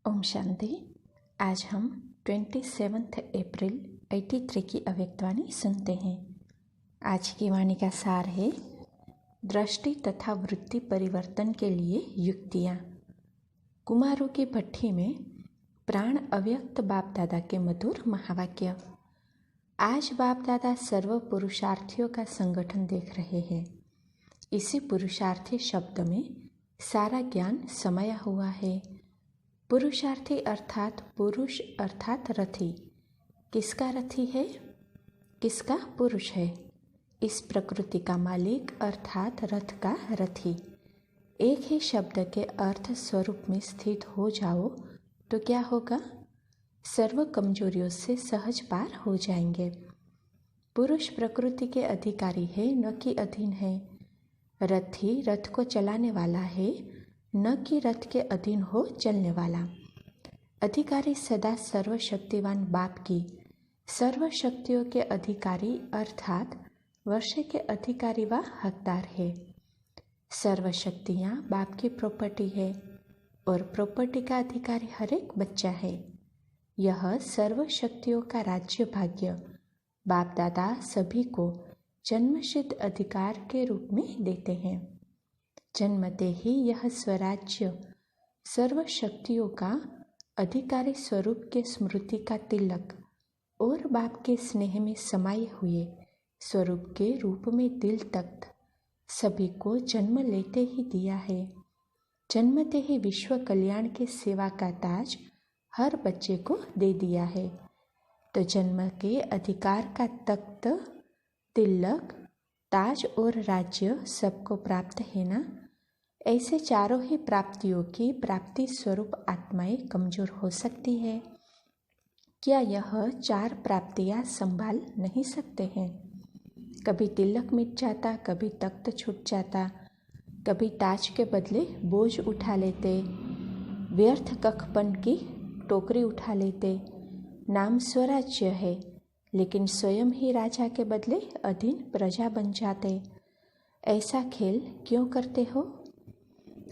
ओम शांति। आज हम 27 अप्रैल 83 की अव्यक्तवाणी सुनते हैं। आज की वाणी का सार है दृष्टि तथा वृत्ति परिवर्तन के लिए युक्तियाँ। कुमारों की भट्ठी में प्राण अव्यक्त बाप दादा के मधुर महावाक्य। आज बाप दादा सर्व पुरुषार्थियों का संगठन देख रहे हैं। इसी पुरुषार्थी शब्द में सारा ज्ञान समाया हुआ है। पुरुषार्थी अर्थात पुरुष अर्थात रथी। किसका रथी है? किसका पुरुष है? इस प्रकृति का मालिक अर्थात रथ का रथी। एक ही शब्द के अर्थ स्वरूप में स्थित हो जाओ तो क्या होगा? सर्व कमजोरियों से सहज पार हो जाएंगे। पुरुष प्रकृति के अधिकारी है, न कि अधीन है। रथी रथ को चलाने वाला है, न कि रथ के अधीन हो चलने वाला। अधिकारी सदा सर्वशक्तिवान बाप की सर्व शक्तियों के अधिकारी अर्थात वर्ष के अधिकारी व हकदार है। सर्व शक्तियाँ बाप की प्रॉपर्टी है और प्रॉपर्टी का अधिकारी हर एक बच्चा है। यह सर्व शक्तियों का राज्य भाग्य बाप दादा सभी को जन्मसिद्ध अधिकार के रूप में देते हैं। जन्मते ही यह स्वराज्य सर्व शक्तियों का अधिकारी स्वरूप के स्मृति का तिलक और बाप के स्नेह में समाये हुए स्वरूप के रूप में दिल तख्त सभी को जन्म लेते ही दिया है। जन्मते ही विश्व कल्याण के सेवा का ताज हर बच्चे को दे दिया है। तो जन्म के अधिकार का तख्त, तिलक, ताज और राज्य सबको प्राप्त है ना। ऐसे चारों ही प्राप्तियों की प्राप्ति स्वरूप आत्माएं कमजोर हो सकती है। क्या यह चार प्राप्तियां संभाल नहीं सकते हैं? कभी तिलक मिट जाता, कभी तख्त छूट जाता, कभी ताज के बदले बोझ उठा लेते, व्यर्थ कखपन की टोकरी उठा लेते। नाम स्वराज्य है, लेकिन स्वयं ही राजा के बदले अधीन प्रजा बन जाते। ऐसा खेल क्यों करते हो?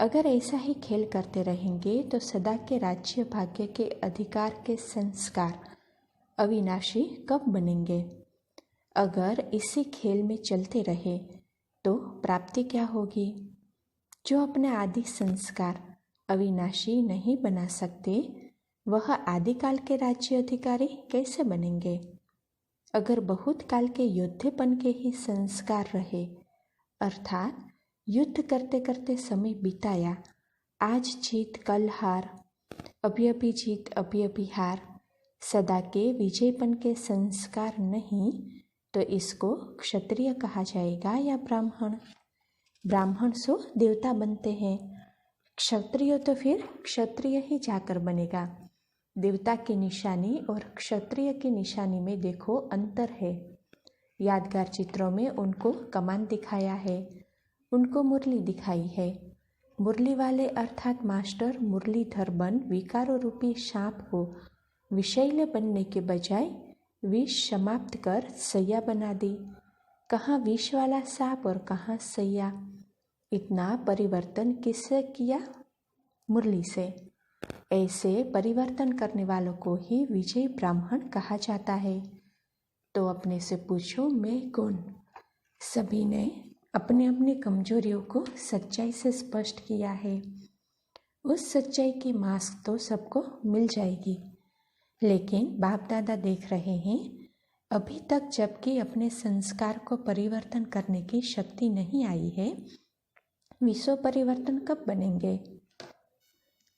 अगर ऐसा ही खेल करते रहेंगे तो सदा के राज्य भाग्य के अधिकार के संस्कार अविनाशी कब बनेंगे? अगर इसी खेल में चलते रहे तो प्राप्ति क्या होगी? जो अपने आदि संस्कार अविनाशी नहीं बना सकते, वह आदिकाल के राज्य अधिकारी कैसे बनेंगे? अगर बहुत काल के योद्धेपन के ही संस्कार रहे, अर्थात युद्ध करते करते समय बिताया, आज जीत कल हार, अभी अभी जीत अभी अभी हार, सदा के विजयपन के संस्कार नहीं, तो इसको क्षत्रिय कहा जाएगा या ब्राह्मण? ब्राह्मण सो देवता बनते हैं, क्षत्रिय तो फिर क्षत्रिय ही जाकर बनेगा। देवता की निशानी और क्षत्रिय की निशानी में देखो अंतर है। यादगार चित्रों में उनको कमान दिखाया है, उनको मुरली दिखाई है। मुरली वाले अर्थात मास्टर मुरलीधर बन विकारों रूपी सांप को विषैले बनने के बजाय विष समाप्त कर सैया बना दी। कहाँ विष वाला सांप और कहाँ सैया। इतना परिवर्तन किससे किया? मुरली से। ऐसे परिवर्तन करने वालों को ही विजय ब्राह्मण कहा जाता है। तो अपने से पूछो, मैं कौन? सभी ने अपनी अपनी कमजोरियों को सच्चाई से स्पष्ट किया है। उस सच्चाई की मास्क तो सबको मिल जाएगी, लेकिन बाप दादा देख रहे हैं अभी तक जबकि अपने संस्कार को परिवर्तन करने की शक्ति नहीं आई है, विश्व परिवर्तन कब बनेंगे?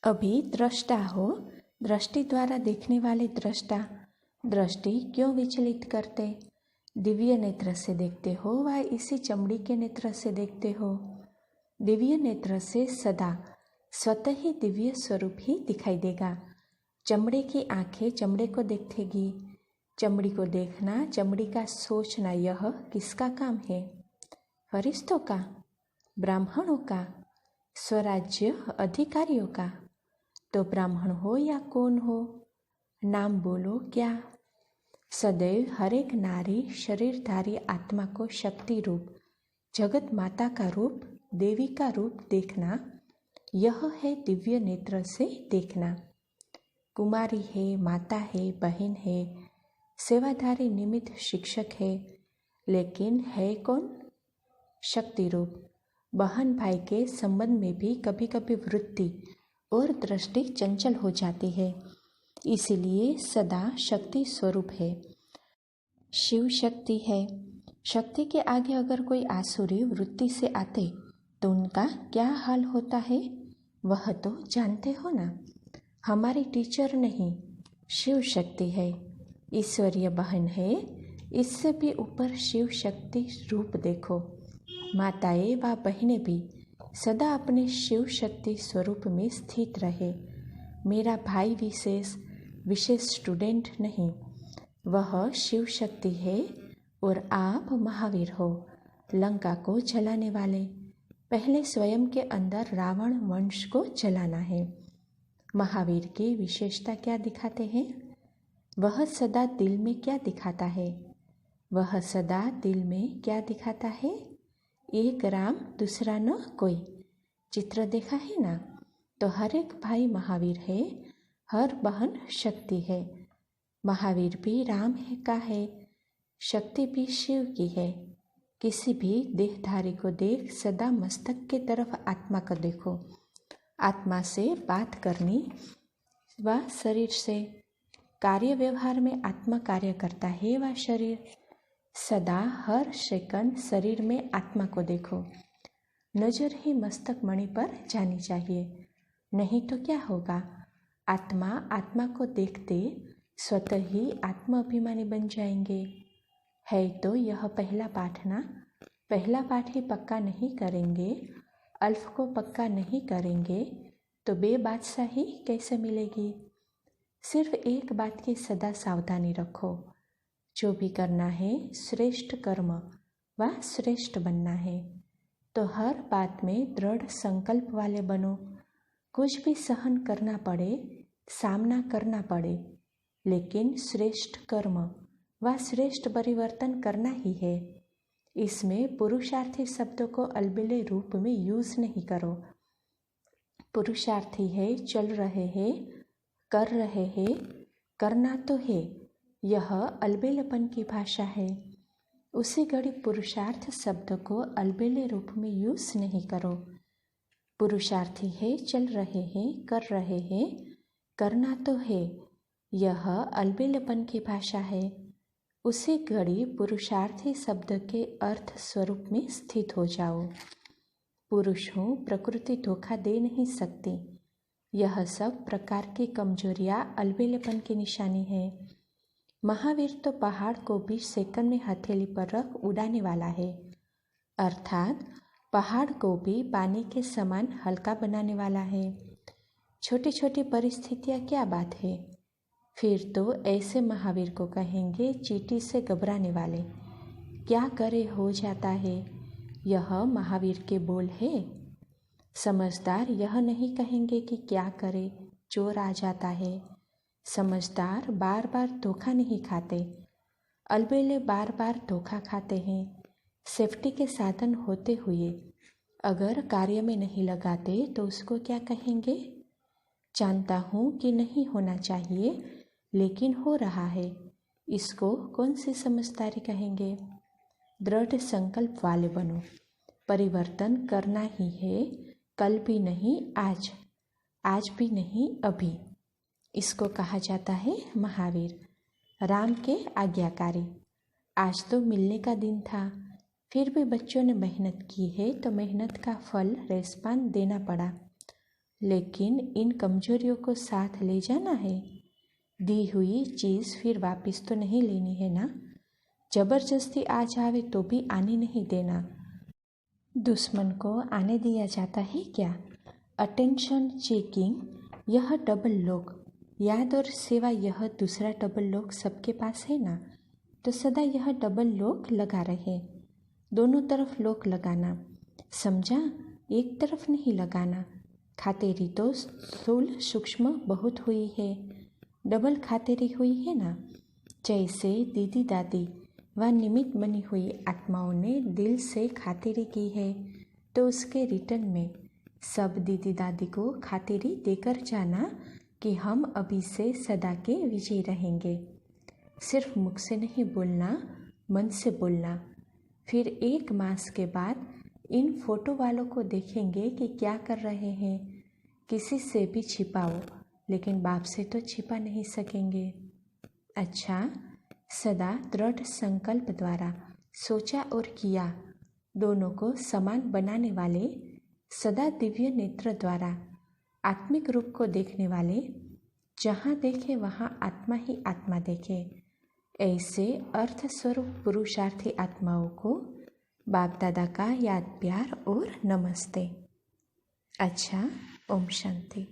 अभी दृष्टा हो, दृष्टि द्वारा देखने वाले दृष्टा दृष्टि क्यों विचलित करते? दिव्य नेत्र से देखते हो व इसी चमड़ी के नेत्र से देखते हो? दिव्य नेत्र से सदा स्वतः ही दिव्य स्वरूप ही दिखाई देगा। चमड़े की आंखें चमड़े को देखेगी। चमड़ी को देखना, चमड़ी का सोचना, यह किसका काम है? फरिश्तों का? ब्राह्मणों का? स्वराज्य अधिकारियों का? तो ब्राह्मण हो या कौन हो, नाम बोलो क्या? सदैव हर एक नारी शरीरधारी आत्मा को शक्ति रूप, जगत माता का रूप, देवी का रूप देखना, यह है दिव्य नेत्र से देखना। कुमारी है, माता है, बहन है, सेवाधारी निमित्त शिक्षक है, लेकिन है कौन? शक्ति रूप। बहन भाई के संबंध में भी कभी कभी वृत्ति और दृष्टि चंचल हो जाती है, इसलिए सदा शक्ति स्वरूप है। शिव शक्ति है। शक्ति के आगे अगर कोई आसुरी वृत्ति से आते तो उनका क्या हाल होता है वह तो जानते हो ना। हमारी टीचर नहीं, शिव शक्ति है, ईश्वरीय बहन है। इससे भी ऊपर शिव शक्ति रूप देखो। माताएं व बहनें भी सदा अपने शिव शक्ति स्वरूप में स्थित रहे। मेरा भाई विशेष स्टूडेंट नहीं, वह शिव शक्ति है और आप महावीर हो, लंका को जलाने वाले। पहले स्वयं के अंदर रावण वंश को जलाना है। महावीर की विशेषता क्या दिखाते हैं? वह सदा दिल में क्या दिखाता है? वह सदा दिल में क्या दिखाता है? एक राम दूसरा न कोई। चित्र देखा है ना? तो हर एक भाई महावीर है, हर बहन शक्ति है। महावीर भी राम का है, शक्ति भी शिव की है। किसी भी देहधारी को देख सदा मस्तक के तरफ आत्मा को देखो। आत्मा से बात करनी व शरीर से। कार्य व्यवहार में आत्मा कार्य करता है व शरीर। सदा हर सेकंड शरीर में आत्मा को देखो। नजर ही मस्तक मणि पर जानी चाहिए, नहीं तो क्या होगा? आत्मा को देखते स्वतः ही आत्मा अभिमानी बन जाएंगे। है तो यह पहला पाठ ना। पहला पाठ ही पक्का नहीं करेंगे, अल्फ को पक्का नहीं करेंगे तो बेबादशाही कैसे मिलेगी? सिर्फ एक बात की सदा सावधानी रखो, जो भी करना है श्रेष्ठ कर्म व श्रेष्ठ बनना है। तो हर बात में दृढ़ संकल्प वाले बनो। कुछ भी सहन करना पड़े, सामना करना पड़े, लेकिन श्रेष्ठ कर्म व श्रेष्ठ परिवर्तन करना ही है। इसमें पुरुषार्थी शब्दों को अलबेले रूप में यूज नहीं करो। पुरुषार्थी है, चल रहे हैं, कर रहे हैं, करना तो है, यह अलबेलेपन की भाषा है। उसी घड़ी पुरुषार्थ शब्द को अलबेले रूप में यूज नहीं करो। पुरुषार्थी है, चल रहे हैं, कर रहे हैं, करना तो है, यह अलबेलेपन की भाषा है। उसी घड़ी पुरुषार्थी शब्द के अर्थ स्वरूप में स्थित हो जाओ। पुरुष हूँ, प्रकृति धोखा दे नहीं सकती। यह सब प्रकार की कमजोरियाँ अलबेलेपन की निशानी है। महावीर तो पहाड़ को भी सेकंड में हथेली पर रख उड़ाने वाला है, अर्थात पहाड़ को भी पानी के समान हल्का बनाने वाला है। छोटी छोटी परिस्थितियाँ क्या बात है? फिर तो ऐसे महावीर को कहेंगे चींटी से घबराने वाले। क्या करे हो जाता है, यह महावीर के बोल है। समझदार यह नहीं कहेंगे कि क्या करे, चोर आ जाता है। समझदार बार बार धोखा नहीं खाते, अलबेले बार बार धोखा खाते हैं। सेफ्टी के साधन होते हुए अगर कार्य में नहीं लगाते तो उसको क्या कहेंगे? जानता हूँ कि नहीं होना चाहिए, लेकिन हो रहा है, इसको कौन सी समझदारी कहेंगे? दृढ़ संकल्प वाले बनो। परिवर्तन करना ही है, कल भी नहीं आज, आज भी नहीं अभी। इसको कहा जाता है महावीर, राम के आज्ञाकारी। आज तो मिलने का दिन था, फिर भी बच्चों ने मेहनत की है तो मेहनत का फल रेस्पान देना पड़ा। लेकिन इन कमजोरियों को साथ ले जाना है। दी हुई चीज़ फिर वापस तो नहीं लेनी है ना। जबरदस्ती आ जावे तो भी आने नहीं देना। दुश्मन को आने दिया जाता है क्या? अटेंशन चेकिंग, यह डबल लॉक, याद और सेवा, यह दूसरा डबल लॉक सबके पास है ना। तो सदा यह डबल लॉक लगा रहे, दोनों तरफ लॉक लगाना, समझा? एक तरफ नहीं लगाना। खातेरी तो स्थूल सूक्ष्म बहुत हुई है, डबल खातेरी हुई है ना। जैसे दीदी दादी व निमित्त बनी हुई आत्माओं ने दिल से खातिरी की है, तो उसके रिटर्न में सब दीदी दादी को खातिरी देकर जाना, कि हम अभी से सदा के विजयी रहेंगे। सिर्फ मुख से नहीं बोलना, मन से बोलना। फिर 1 मास के बाद इन फोटो वालों को देखेंगे कि क्या कर रहे हैं। किसी से भी छिपाओ, लेकिन बाप से तो छिपा नहीं सकेंगे। अच्छा, सदा दृढ़ संकल्प द्वारा सोचा और किया दोनों को समान बनाने वाले, सदा दिव्य नेत्र द्वारा आत्मिक रूप को देखने वाले, जहाँ देखे वहाँ आत्मा ही आत्मा देखे, ऐसे अर्थ स्वरूप पुरुषार्थी आत्माओं को बाप दादा का याद प्यार और नमस्ते। अच्छा, ओम शांति।